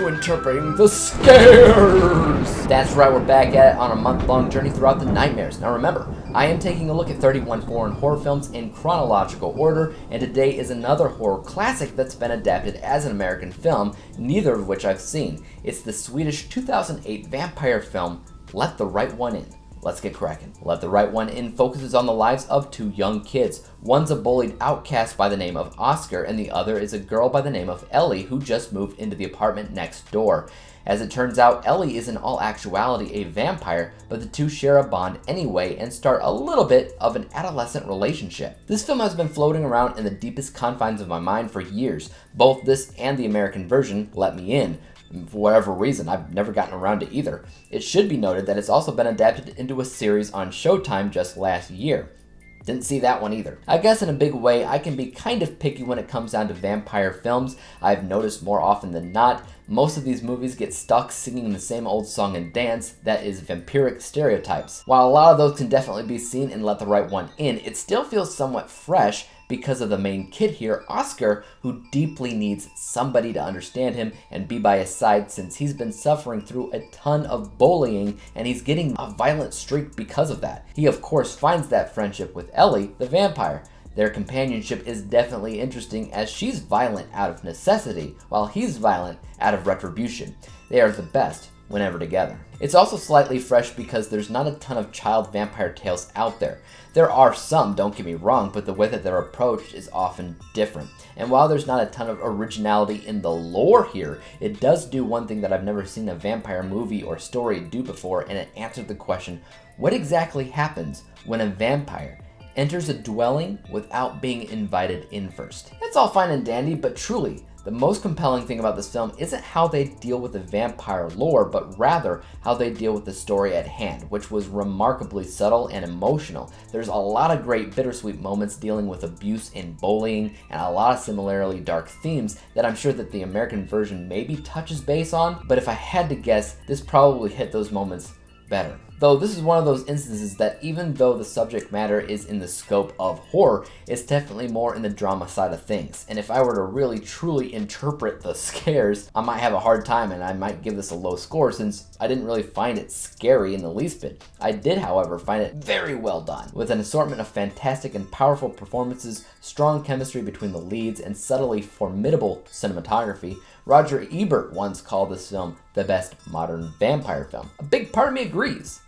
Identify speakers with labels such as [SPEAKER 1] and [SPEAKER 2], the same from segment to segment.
[SPEAKER 1] to Interpreting the Scares! That's right, we're back at it on a month-long journey throughout the nightmares. Now remember, I am taking a look at 31 foreign horror films in chronological order, and today is another horror classic that's been adapted as an American film, neither of which I've seen. It's the Swedish 2008 vampire film, Let the Right One In. Let's get cracking. Let the Right One In focuses on the lives of two young kids. One's a bullied outcast by the name of Oscar, and the other is a girl by the name of Ellie who just moved into the apartment next door. As it turns out, Ellie is in all actuality a vampire, but the two share a bond anyway and start a little bit of an adolescent relationship. This film has been floating around in the deepest confines of my mind for years, both this and the American version, Let Me In. For whatever reason, I've never gotten around to either. It should be noted that it's also been adapted into a series on Showtime just last year. Didn't see that one either. I guess in a big way, I can be kind of picky when it comes down to vampire films. I've noticed more often than not, most of these movies get stuck singing the same old song and dance that is vampiric stereotypes. While a lot of those can definitely be seen in Let the Right One In, it still feels somewhat fresh because of the main kid here, Oscar, who deeply needs somebody to understand him and be by his side since he's been suffering through a ton of bullying and he's getting a violent streak because of that. He of course finds that friendship with Ellie, the vampire. Their companionship is definitely interesting as she's violent out of necessity, while he's violent out of retribution. They are the best whenever together. It's also slightly fresh because there's not a ton of child vampire tales out there. There are some, don't get me wrong, but the way that they're approached is often different. And while there's not a ton of originality in the lore here, it does do one thing that I've never seen a vampire movie or story do before, and it answered the question, what exactly happens when a vampire enters a dwelling without being invited in first? That's all fine and dandy, but truly, the most compelling thing about this film isn't how they deal with the vampire lore, but rather how they deal with the story at hand, which was remarkably subtle and emotional. There's a lot of great bittersweet moments dealing with abuse and bullying, and a lot of similarly dark themes that I'm sure that the American version maybe touches base on, but if I had to guess, this probably hit those moments better. Though this is one of those instances that even though the subject matter is in the scope of horror, it's definitely more in the drama side of things. And if I were to really truly interpret the scares, I might have a hard time and I might give this a low score since I didn't really find it scary in the least bit. I did, however, find it very well done, with an assortment of fantastic and powerful performances, strong chemistry between the leads, and subtly formidable cinematography. Roger Ebert once called this film the best modern vampire film. A big part of me agrees.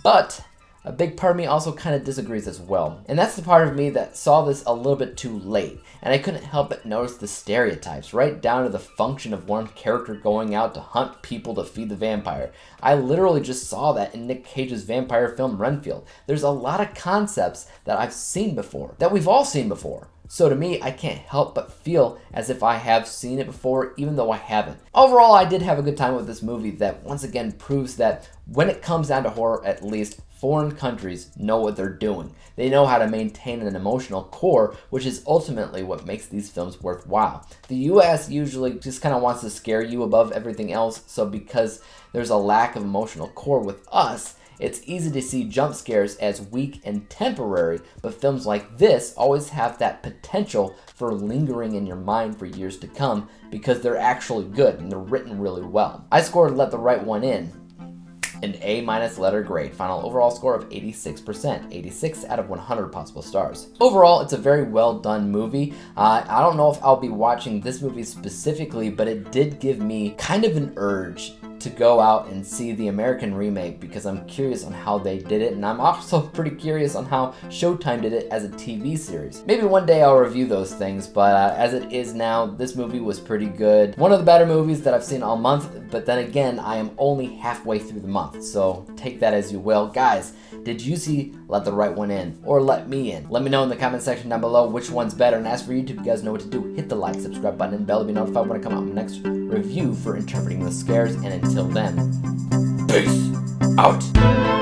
[SPEAKER 1] But a big part of me also kind of disagrees as well. And that's the part of me that saw this a little bit too late. And I couldn't help but notice the stereotypes, right down to the function of one character going out to hunt people to feed the vampire. I literally just saw that in Nick Cage's vampire film Renfield. There's a lot of concepts that I've seen before, that we've all seen before. So to me, I can't help but feel as if I have seen it before, even though I haven't. Overall, I did have a good time with this movie that once again proves that when it comes down to horror, at least, foreign countries know what they're doing. They know how to maintain an emotional core, which is ultimately what makes these films worthwhile. The US usually just kind of wants to scare you above everything else, so because there's a lack of emotional core with us, it's easy to see jump scares as weak and temporary, but films like this always have that potential for lingering in your mind for years to come because they're actually good and they're written really well. I scored Let the Right One In an A- letter grade, final overall score of 86%, 86 out of 100 possible stars. Overall, it's a very well done movie. I don't know if I'll be watching this movie specifically, but it did give me kind of an urge to go out and see the American remake because I'm curious on how they did it, and I'm also pretty curious on how Showtime did it as a TV series. Maybe one day I'll review those things, but as it is now, this movie was pretty good. One of the better movies that I've seen all month, but then again, I am only halfway through the month, so take that as you will. Guys, did you see Let the Right One In or Let Me In? Let me know in the comment section down below which one's better, and as for YouTube, you guys know what to do. Hit the like, subscribe button, and bell to be notified when I come out with my next review for Interpreting the Scares, and until then, peace out.